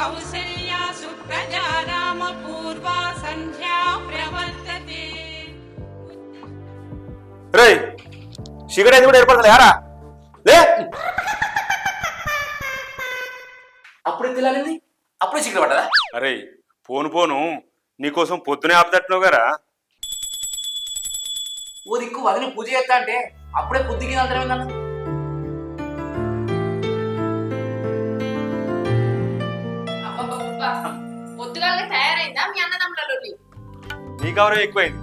కౌసల్యా సుప్రజా రామ పూర్వా సంధ్యా ప్రవర్తతే. రేయ్ సిగరెట్ కూడా ఏర్పడతలే యారా లే. అప్పుడే తెల్లారింది, అప్పుడే చీకటి పడ్డదా? అరే పోను పోను నీకోసం పొద్దునే ఆపుతట్టున్నావు గారా. ఓ దిక్కు వదిలి పూజ చేస్తా అంటే అప్పుడే పొద్దుకి అంతరం ఏందన్న? పొద్దుగాలే తయారైందా మీ అన్నదమ్ములలో? నీ గౌరవం ఎక్కువైంది,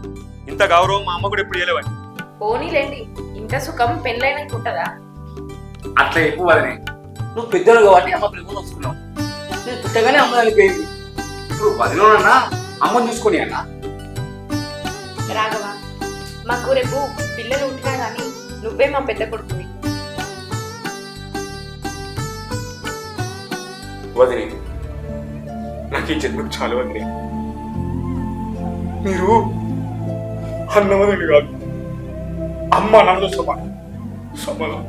ఇంత గౌరవం మా అమ్మ కూడా ఎప్పుడు చేయలేవని. పోనీలేండి, ఇంత సుఖం పెళ్ళైనాక ఉంటదా? అట్లా ఎక్కువ వదిలే. నువ్వు పెద్దలు కాబట్టి అమ్మ పిల్లలు వస్తున్నావు. నేను పుట్టగానే అమ్మ చనిపోయింది. ఇప్పుడు వదిలోనన్నా అమ్మని చూసుకొని అన్నా. రాఘవ, మాకు రేపు పిల్లలు ఉంటున్నా గానీ నువ్వే మా పెద్ద కొడుకువి. వదిలే నాకు ఈ జన్మకు చాలా వదిలే. మీరు అన్నవదిలి కాదు, అమ్మ నాన్నతో సమానం సమానం.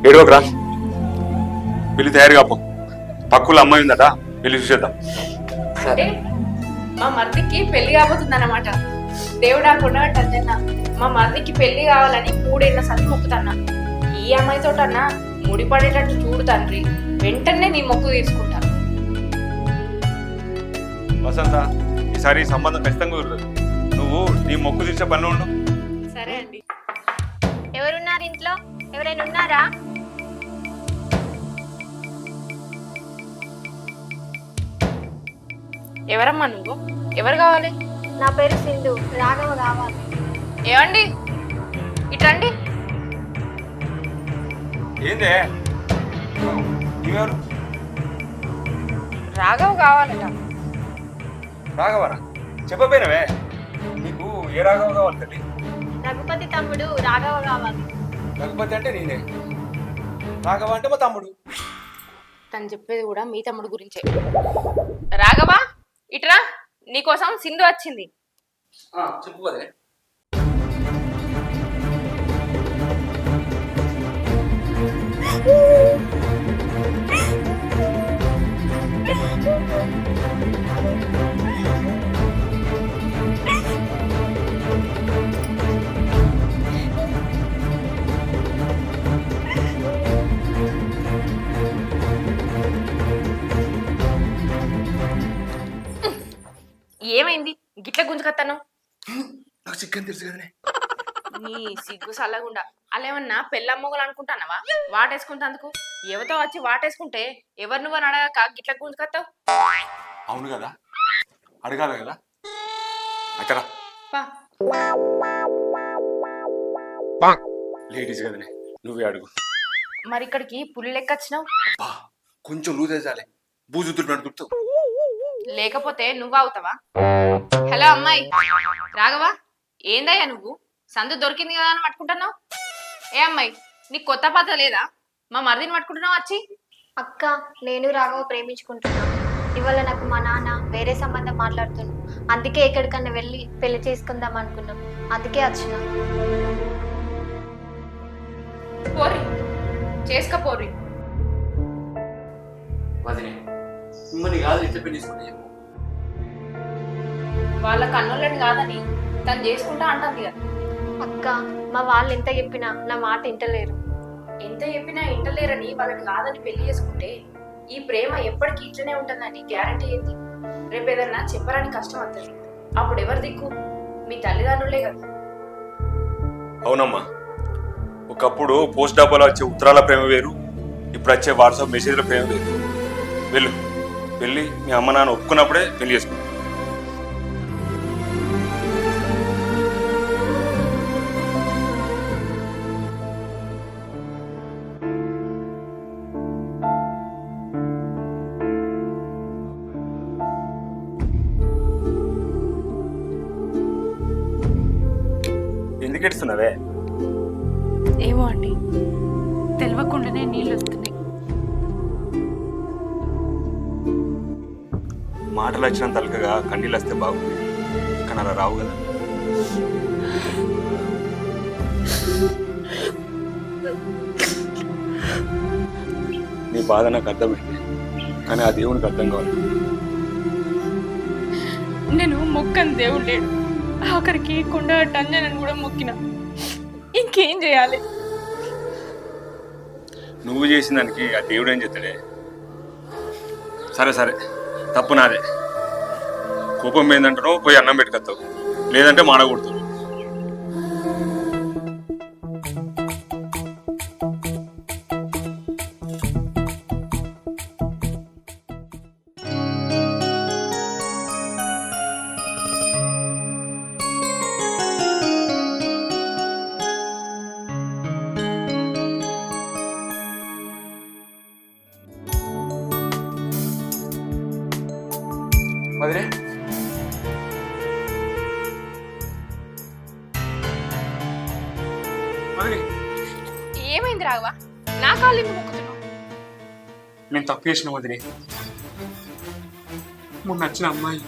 ఏడవకరా, పెళ్లి తయారు కాపో. పక్కుల అమ్మాయి ఉందట, పెళ్లి చూసేద్దాం. అంటే మా మర్దికి పెళ్లి కాబోతుందన్నమాట. దేవుడా కొన్నట్టన్నా మా మర్దికి పెళ్లి కావాలని 3 ఏళ్ల సంది మొక్కుతన్నా. ఈ అమ్మాయితోటన్నా ముడిపడేటట్టు చూడు తండ్రి, వెంటనే నీ మొక్కు తీసుకుంటా. వసంత, ఈసారి ఈ సంబంధం ఖచ్చితంగా కుదరదు. నువ్వు నీ మొక్కు తీర్చే పనిలో ఉండు. సరే అండి. ఎవరున్నారు ఇంట్లో? ఎవరైనా ఉన్నారా? ఎవరమ్మా నువ్వు? ఎవరు కావాలి? నా పేరు సింధు, రాఘవ కావాలి. ఏమండి ఇటండి. ఏందే ఇవెవరు? రాఘవ కావాలట. రాఘవరా? చెప్పపోయినవే, నీకు ఏ రాఘవ కావాలి తల్లి? రఘుపతి తమ్ముడు రాఘవ కావాలి. రఘుపతి అంటే నేనే, రాఘవ అంటే మా తమ్ముడు. తను చెప్పేది కూడా మీ తమ్ముడు గురించే. రాఘవ ఇట్రా, నీకోసం సింధు వచ్చింది. చెప్పు వదిలే. ఏమైంది గిట్ల గుంజుకత్తాను? నాకు చికెన్ తెలుసు కదనే. నీ సిగ్గు సల్లగుండా అలా ఏమన్నా పెళ్ళమ్మగలు అనుకుంటానవా? వాటేసుకుంటందుకు ఎవతో వచ్చి వాటేసుకుంటే ఎవరు నువ్వు అడగక గిట్ల గుంజుకత్తావు? అవును కదా, అడగాలి కదా. అక్కడ లేడీస్ కదనే, నువ్వే అడుగు. మరి ఇక్కడికి పులి లెక్క వచ్చినావు? కొంచెం లూజ్ వేసాలే, బూజు దుర్తావు. లేకపోతే నువ్వు అవుతావా? హలో అమ్మాయి రాఘవా, ఏందయ్యా నువ్వు సందు దొరికింది కదా అని పట్టుకుంటున్నావు? ఏ అమ్మాయి, నీకు కొత్త పాత లేదా? మా మరిదిని పట్టుకుంటున్నావు వచ్చి? అక్క, నేను రాఘవ ప్రేమించుకుంటున్నా. ఇవాళ నాకు మా నాన్న వేరే సంబంధం మాట్లాడుతున్నాను. అందుకే ఎక్కడికన్నా వెళ్ళి పెళ్లి చేసుకుందాం అనుకున్నాం. అందుకే వచ్చిన. పోరి చేసుకపోరి. వదిలే, మిమ్మల్ని కాదు ఇట్లా పెళ్లి చేసుకుంటే చెప్పు. వాళ్ళ కన్నులని కాదని తను చేసుకుంటా అంటుంది కదా. అక్క, మా వాళ్ళు ఎంత చెప్పినా నా మాట వింటలేరు. ఎంత చెప్పినా ఇంటలేరని వాళ్ళని కాదని పెళ్లి చేసుకుంటే ఈ ప్రేమ ఎప్పటికీ ఇట్లనే ఉంటుందని గ్యారంటీ ఏంది? రేపు ఏదన్నా చెప్పరాని కష్టం వస్తుంది. అప్పుడు ఎవరి దిక్కు? మీ తల్లిదండ్రులే కదా. అవునమ్మా, ఒకప్పుడు పోస్ట్ డబ్బాలో వచ్చే ఉత్తరాల ప్రేమ వేరు, ఇప్పుడు వచ్చే వాట్సాప్ మెసేజ్ల ప్రేమ వేరు. వెళ్ళు, వెళ్ళి మీ అమ్మ నాన్న ఒప్పుకున్నప్పుడే పెళ్లి చేసుకో. ఎందుకు ఎడుస్తున్నావే? ఏమో అండి, తెలియకుండానే నీళ్ళు వస్తున్నాయి. మాటలు వచ్చినంత అలకగా కన్నీళ్ళు వస్తే బాగుంది, కానీ అలా రావు కదా. నీ బాధ నాకు అర్థమైంది, కానీ ఆ దేవునికి అర్థం కావాలి. నేను మొక్కని దేవుడు లేడు, ఆఖరికి కొండ టంజనని కూడా మొక్కిన. ఇంకేం చేయాలి? నువ్వు చేసిన దానికి ఆ దేవుడు ఏం చెప్తాడే? సరే సరే, తప్పు నాదే. కోపం ఏందంటావు, పోయి అన్నం పెట్టుకొస్తావు, లేదంటే మాడకూడదు. వదిలే ఏమైంది రాఘవ? నా కాళ్ళు మొక్కుతున్నావు? నేను తప్పు చేసిన వదిలే. మొన్న నచ్చిన అమ్మాయి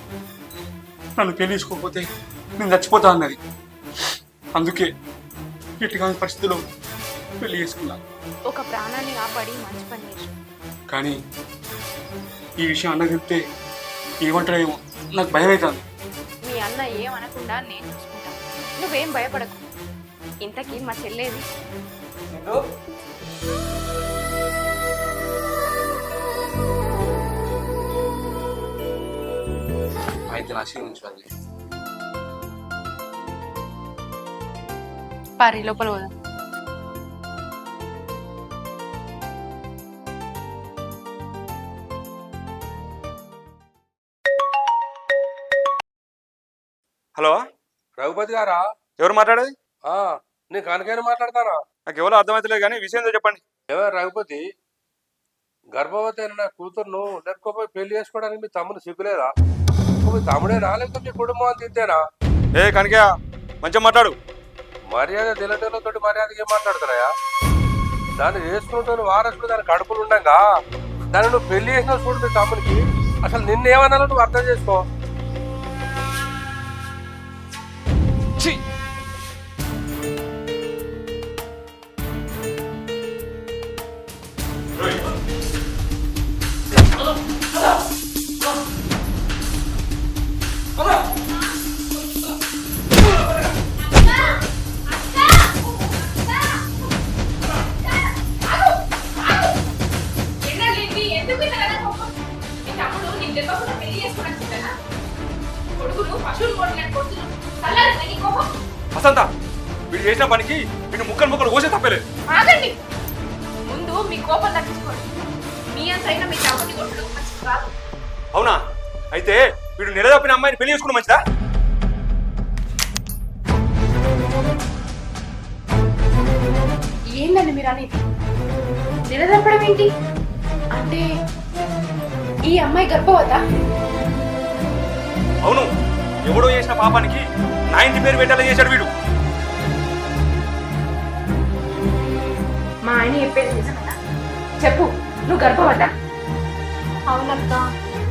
నన్ను పెళ్లి చేసుకోకపోతే నేను చచ్చిపోతా అన్నది. అందుకే ఇటుగా పరిస్థితిలో పెళ్లి చేసుకున్నాను. ఒక ప్రాణాన్ని కాపాడి మంచి పని చేసి. కానీ ఈ విషయం అన్న చెప్తే ఏమంటాడేమో నాకు భయం అవుతుంది. మీ అన్న ఏమనకుండా నేను చూసుకుంటా, నువ్వేం భయపడకు. ఇంతకీ మా చెల్లేది? అయితే ఆశీర్వించు వదిలే. పారి లోపల పోదాం. హలో, రఘుపతి గారా? ఎవరు మాట్లాడేది? నేను కనకైనా మాట్లాడతానా? నాకు ఎవరో అర్థమవుతలేదు, కానీ విషయం ఏందో చెప్పండి. ఎవరు రఘుపతి? గర్భవతి అయిన నా కూతుర్ను లేకపోయి పెళ్లి చేసుకోవడానికి మీ తమ్ముడు సిగ్గులేదా? మీ తమ్ముడేనా లేకపోతే మీ కుటుంబం అంత ఇంతేనా? ఏ కనుక మంచిగా మాట్లాడు. మర్యాద తెలియటోళ్ళతో మర్యాదగా ఏం మాట్లాడతారా? దాన్ని చేసుకుంటూ వారసుడు దాని కడుపులు ఉండగా దాన్ని నువ్వు పెళ్లి చేసిన చూడు మీ తమ్ముడికి. అసలు నిన్నేమన్నా నువ్వు అర్థం చేసుకో. వసంత, వీడు చేసిన పనికి వీడు ముక్కలు ముక్కలు కోసే తప్పలేదు. ఆగండి, ముందు మీ కోపం తగ్గించుకోండి. మీ అంతైనా మీ తమ్ముడిని కొట్టడం మంచిది కాదు. అవునా? అయితే వీడు నిలదప్పిన అమ్మాయిని పెళ్లి చేసుకున్న మంచిదా? ఏందండి మీరు అనేది? నిలదప్పడం ఏంటి? అంటే ఈ అమ్మాయి గర్భవతా? అవును, ఎవడో చేసిన పాపానికి నా ఇంటి పేరు పెట్టేలా చేశాడు వీడు. మా ఆయన చెప్పేది నిజమేనా? చెప్పు, నువ్వు గర్భవతా? అవునక్క,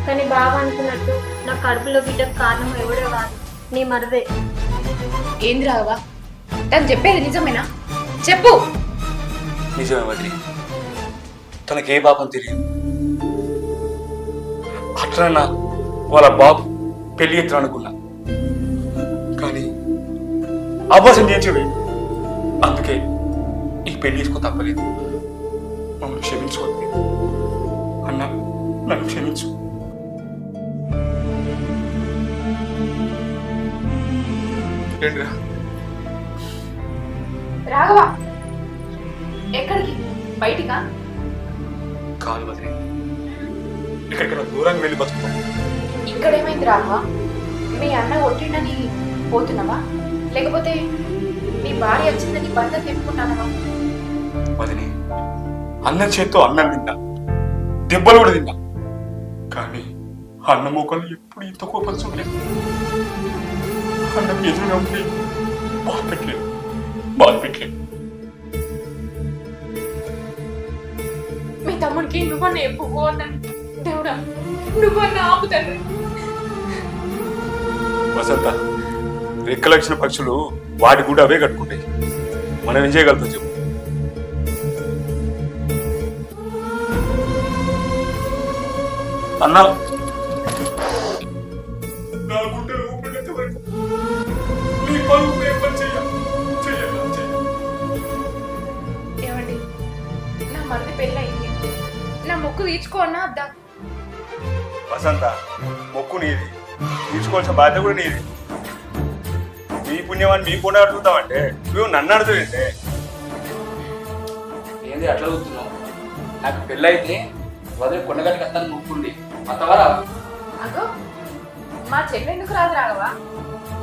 కానీ బాగా అనుకున్నట్టు నా కడుపులో బిడ్డకు కారణం ఎవడో కాదు, నీ మరదే. ఏంది రావా? తను చెప్పేది నిజమేనా? చెప్పు. నిజమే వదిలి, తనకే పాపం తెలియదు. అట్లా వాళ్ళ బాబు పెళ్లి ఎత్తున అనుకున్నా, కానీ అభాసం చేసేవి. అందుకే ఈ పెళ్లి చేసుకో తప్పలేదు. మమ్మల్ని క్షమించుకోండి అన్న, నన్ను క్షమించు. ఏంటిరా? రాఘవా, ఎక్కడికి? బయటికా? కాదు వదిలి, ఎక్కడికైనా దూరంగా వెళ్ళి బతుకుతాం. ఇక్కడేమైంది రాఘవా? మీ అన్న కొట్టిండని పోతున్నావా? లేకపోతే మీ భార్య వచ్చిందని బంధం తెప్పుకుంటానవా? వదిలి, అన్న చేత్తో అన్నం తిన్నా, దెబ్బలు కూడా తిన్నా, కానీ అన్న మోకలు ఎప్పుడు ఇంత కోపం చూడలేదు. అన్నకు ఎదురుగా ఉంటే బాధ పెట్టలేదు. మీ తమ్ముడికి నువ్వన్న ఎప్పుడు అన్నాను దేవుడా, నువ్వన్న ఆపుతాను. వసంత, రెక్కలక్షణ పక్షులు వాటి కూడా అవే కట్టుకుంటాయి. మనం ఏం చేయగలుగుతాం చెప్పు? అన్నా నా గుండెలు ఊపిరినంత వరకు నీ పనులు నేను పని చెయ్యాలి. ఏమండి నా మరిది పెళ్ళి అయింది, నా మొక్కు తీర్చుకో అన్నా అద్దా? వసంత, మొక్కు నీది, తీర్చుకోవాల్సిన బాధ్యత కూడా నీది. నీ పుణ్యమాన్ని మీ పుణ్యం అడుగుతామంటే నువ్వు నన్ను అడుగుతుంటే ఏంది అట్లా చూస్తున్నావు? నాకు పెళ్ళైతే వదిలి కొండగట్టి కత్తాను మొక్కుండి అంతవరా అగో మా చెల్లి ఎందుకు రాదు రాఘవా?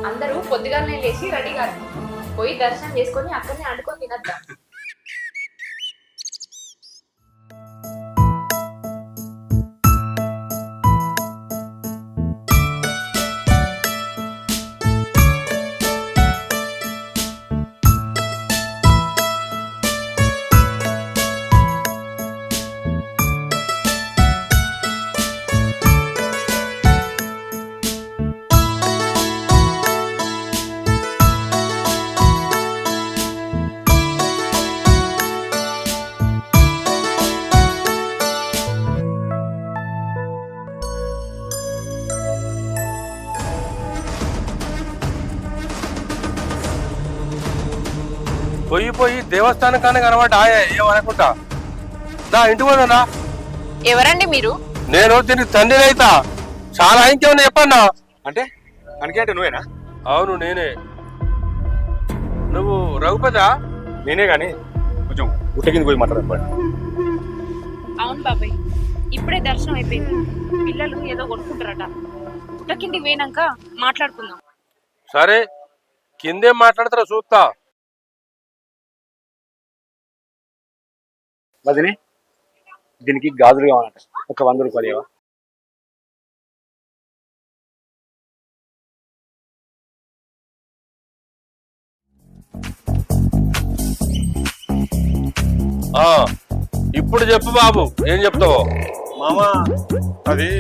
అందరూ పొద్దుగానే లేచి రెడీ కాదు, పోయి దర్శనం చేసుకొని అక్కడనే అండుకొని తినద్దా? పోయి దేవస్థానం కానీ కనబడ్డా ఏమనుకుంటా. దా ఇంటి పోదా. ఎవరండి మీరు? నేను దీనికి తండ్రి అయితా. చాలా ఇంకేమన్నా చెప్పన్నా. అంటే అంటే నువ్వేనా? అవును నేనే. నువ్వు రఘుపదా? నేనే కానీ కొంచెం గుట్ట కింద పోయి మాట్లాడప్పండి. అవును బాబాయ్, ఇప్పుడే దర్శనం అయిపోయింది. పిల్లలు ఏదో కొట్టుకుంటారట, పుట్ట కిందికి పోయినాక మాట్లాడుకుందాం. సరే కిందేం మాట్లాడతారో చూస్తా. వదినే, దీనికి గాజులు కావాలంట, ఒక 100 రూపాయలు ఇవ్వవా? ఇప్పుడు చెప్పు బాబు, ఏం చెప్తావో. మామా అది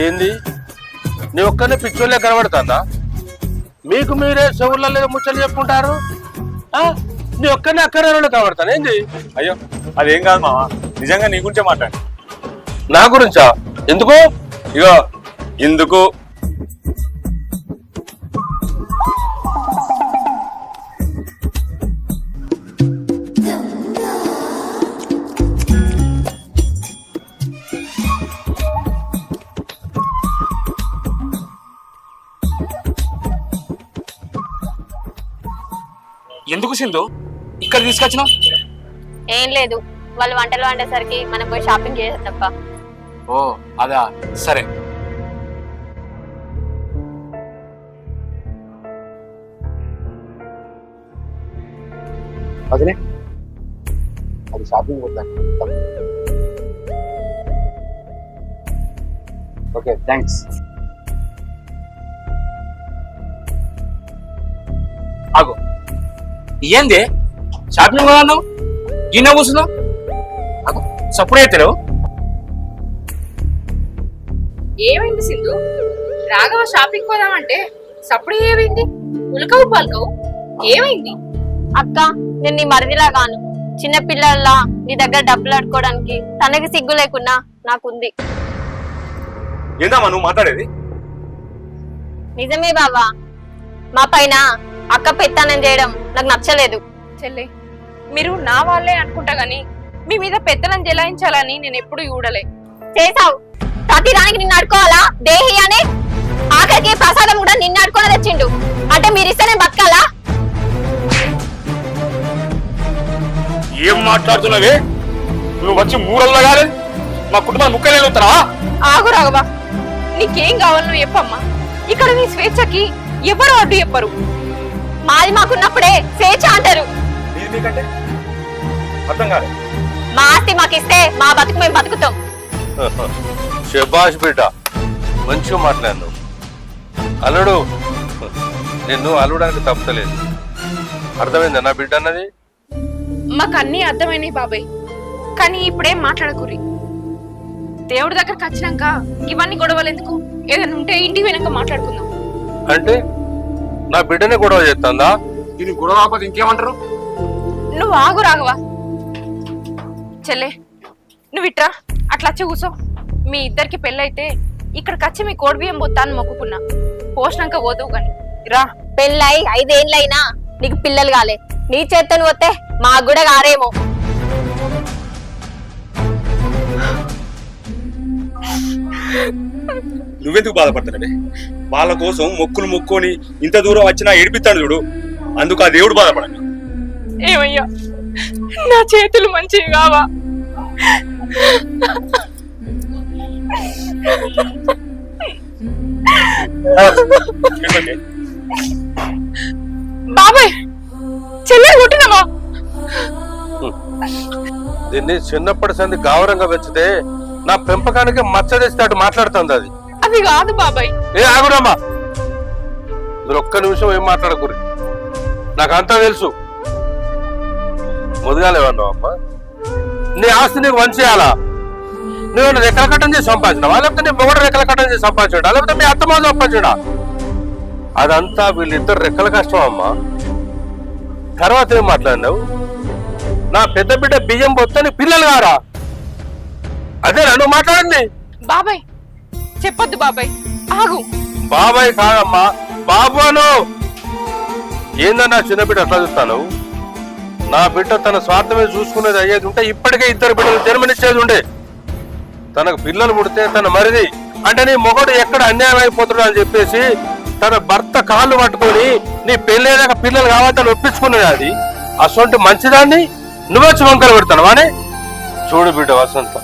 ఏంది నీ ఒక్కనే పిచ్చోళ్ళే కనబడుతుందా? మీకు మీరే చెవులలో ముచ్చలు చెప్పుకుంటారు. నీ ఒక్కనే అక్కడే కనబడతాను. ఏంది? అయ్యో అదేం కాదు మామా, నిజంగా నీ గురించే మాట్లాడు. నా గురించా? ఎందుకు? ఇగో ఇందుకు ఎందుకు సింధు ఇక్కడ తీసుకొచ్చినావు? ఏం లేదు, వాళ్ళు వంటలు వండేసరికి మనం పోయి షాపింగ్ చేసేది తప్ప. ఓ అదా, సరే. అదే అది షాపింగ్ పోతాను. Okay thanks. ఆగు, ఏంది షాపింగ్ అన్నావు? గిన్నె కూర్చున్నావు, సపోర్ట్ అవుతావు. ఏమైంది సింధు? రాఘవ షాపింగ్ పోదామంటే సప్పుడు ఏమైంది? ఉలకవు పలకవు, ఏమైంది? అక్క, నేను నీ మరిదిలా గాను, చిన్న పిల్లల్లా నీ దగ్గర డబ్బులు అడుకోవడానికి తనకి సిగ్గు లేకున్నా నాకుంది. ఏందమ్మా నువ్వు మాట్లాడేది? నిజమే బావా, మా పైన అక్క పెత్తనం చేయడం నాకు నచ్చలేదు. చెల్లె, మీరు నా వాళ్ళే అనుకుంటా గాని మీ మీద పెత్తనం జలాయించాలని నేను ఎప్పుడు చూడలే. చేసావు, ప్రతి దానికి నిన్ను అడుకోవాలా దేహి అని? ఆఖరికి ప్రసాదం కూడా నిన్ను అడుకొని తెచ్చిండు అంటే మీరిస్తే నేను బతకాలా? ఏం మాట్లాడుతున్నావే? నువ్వు వచ్చి మూరల్లో కాదు మా కుటుంబాన్ని ముక్కలేదు వస్తారా? ఆగు రాఘవ, నీకేం కావాలనో చెప్పమ్మా. ఇక్కడ నీ స్వేచ్ఛకి ఎవరు అడ్డు చెప్పరు. మాది మాకున్నప్పుడే స్వేచ్ఛ అంటారు. నీది నీకంటే అర్థం కాలేదు. మా ఆస్తి మాకిస్తే మా బతుకు మేము బతుకుతాం. శబాష్ బిడ్డ, మంచిగా మాట్లాడు. అల్లుడు, నిన్ను అల్లుడానికి తప్పలేదు. అర్థమైందా నా బిడ్డ అన్నది? మాకు అన్ని అర్థమైనాయి బాబాయ్, కానీ ఇప్పుడేం మాట్లాడకూరి. దేవుడి దగ్గరకు వచ్చినాక ఇవన్నీ గొడవలు ఎందుకు? ఏదైనా ఉంటే ఇంటికి వెనక మాట్లాడుకుందాం. అంటే నా బిడ్డనే గొడవ చేస్తుందా? దీనికి గొడవ ఆపద ఇంకేమంటారు? నువ్వు ఆగు రాఘవా. చెల్లె నువ్వు ఇట్రా, అట్లా వచ్చి కూసో. మీ ఇద్దరికి పెళ్ళైతే ఇక్కడికి వచ్చి మీ కోడి బియ్యం పోతాను మొక్కుకున్నా. పోసినాక పోదువు కానీ రా. పెళ్ళై 5 ఏళ్ళైనా నీకు పిల్లలు కాలే. నీ చేత్తను పోతే మాకు కూడా కారేమో. నువ్వెందుకు బాధపడతాడే? వాళ్ళ కోసం మొక్కులు మొక్కొని ఇంత దూరం వచ్చినా ఏడిపిస్తాడు చూడు, అందుకు ఆ దేవుడు బాధపడండి. ఏమయ్యా నా చేతులు మంచివి కావా? బాబాయ్ చెల్లెలు కొట్టినవా? దీన్ని చిన్నప్పటి సంది గౌరవంగా పెంచితే నా పెంపకానికి మచ్చ తెస్తాడు మాట్లాడుతుంది అది. అది కాదు బాబాయ్. ఏ ఆగురమ్మా, మీరు ఒక్క నిమిషం ఏం మాట్లాడకూరి, నాకంతా తెలుసు. ముదుగాలేవన్నావు అమ్మా, నీ ఆస్తి నీకు వంచేయాలా? నువ్వు రెక్కల కట్టం చేసి సంపాదించినావా, లేకపోతే నీ మొగడు రెక్కల కట్టం చేసి సంపాదించడా, లేకపోతే మీ అత్తమ్మ సంపాదించడా? అదంతా వీళ్ళిద్దరు రెక్కల కష్టం అమ్మా. తర్వాత ఏం మాట్లాడినావు? నా పెద్ద బిడ్డ బియ్యం పోతే పిల్లలు కారా? అదే నువ్వు మాట్లాడింది. బాబాయ్ చెప్పొద్దు బాబాయ్, ఆగు. బాబాయ్ కాదమ్మా, బాబు అను. ఏందన్నా చిన్న బిడ్డ అట్లా చూస్తాను? నా బిడ్డ తన స్వార్థమే చూసుకునేది అయ్యేది ఉంటే ఇప్పటికే 2 బిడ్డలు జన్మనిచ్చేది ఉండే. తనకు పిల్లలు పుడితే తన మరిది అంటే నీ మొగడు ఎక్కడ అన్యాయం అయిపోతున్నాడు అని చెప్పేసి తన భర్త కాళ్ళు పట్టుకొని నీ పెళ్ళేదాకా పిల్లలు కావాలని ఒప్పించుకునేది. అది అసొంటి మంచిదాన్ని నువ్వొచ్చి వంకలు పెడతాను వానే. చూడు బిడ్డ వసంత,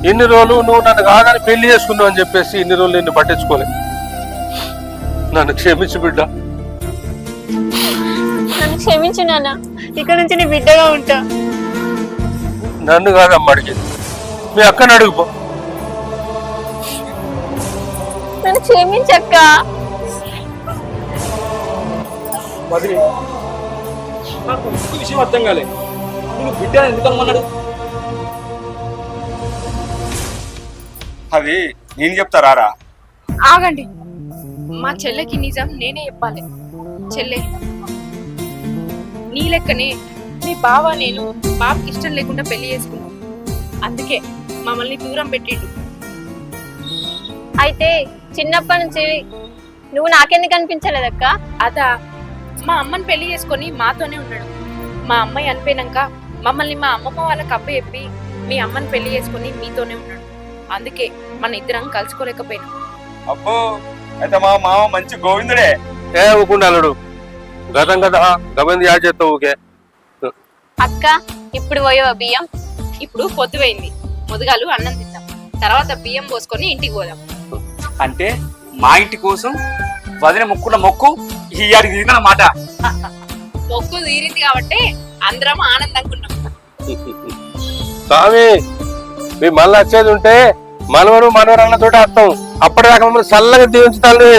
ఇన్ని రోజులు నువ్వు నన్ను కాదని పెళ్లి చేసుకున్నావు అని చెప్పేసి ఇన్ని రోజులు నిన్ను పట్టించుకోలే. నన్ను క్షమించు బిడ్డ. నన్ను క్షమించు నాన్న, ఇక్కడ నుంచి నీ బిడ్డగా ఉంటా. నన్ను కాదమ్మా అడిగేది, మీ అక్కని అడుగుపో. నన్ను క్షమించక్క. వదిలి నాకు ఇంకో విషయం అర్థం కాలే, నువ్వు బిడ్డ ఎందుకు అమ్మన్నాడు? అది నేను చెప్తారా? ఆగండి, మా చెల్లెకి నిజం నేనే చెప్పాలి. చెల్లె నీ లెక్కనే మీ బావ నేను బాబుకి ఇష్టం లేకుండా పెళ్లి చేసుకున్నాం. అందుకే మమ్మల్ని దూరం పెట్టిండు. అయితే చిన్నప్పటి నుంచి నువ్వు నాకెందుకు అనిపించలేదక్క? అదా, మా అమ్మని పెళ్లి చేసుకొని మాతోనే ఉన్నాడు. మా అమ్మాయి అనిపోయినాక మమ్మల్ని మా అమ్మమ్మ వాళ్ళకి అప్ప చెప్పి మీ అమ్మని పెళ్లి చేసుకొని మీతోనే ఉన్నాడు. అందుకే మన ఇద్దరం కలుసుకోలేకపోయినాం. అబ్బో, అయితే మా మామ మంచి గోవిందుడే. ఏ ఊకుండాలడు గతం కదా గబంది యాడ్ చేస్తావు ఊకే. అక్క ఇప్పుడు పోయో బియ్యం. ఇప్పుడు పొద్దుపోయింది, ముదుగాలు అన్నం తిందాం, తర్వాత బియ్యం పోసుకొని ఇంటికి పోదాం. అంటే మా ఇంటి కోసం వదిన మొక్కున్న మొక్కు ఈ ఆడికి తీరిందన్నమాట. మొక్కు తీరింది కాబట్టి అందరం ఆనందంగా ఉన్నాం. స్వామి, మీ మళ్ళీ వచ్చేది ఉంటే మనవరు మనవరన్నతోటి వస్తాం. అప్పటిదాకా మమ్మల్ని చల్లగా దీవించుతాను.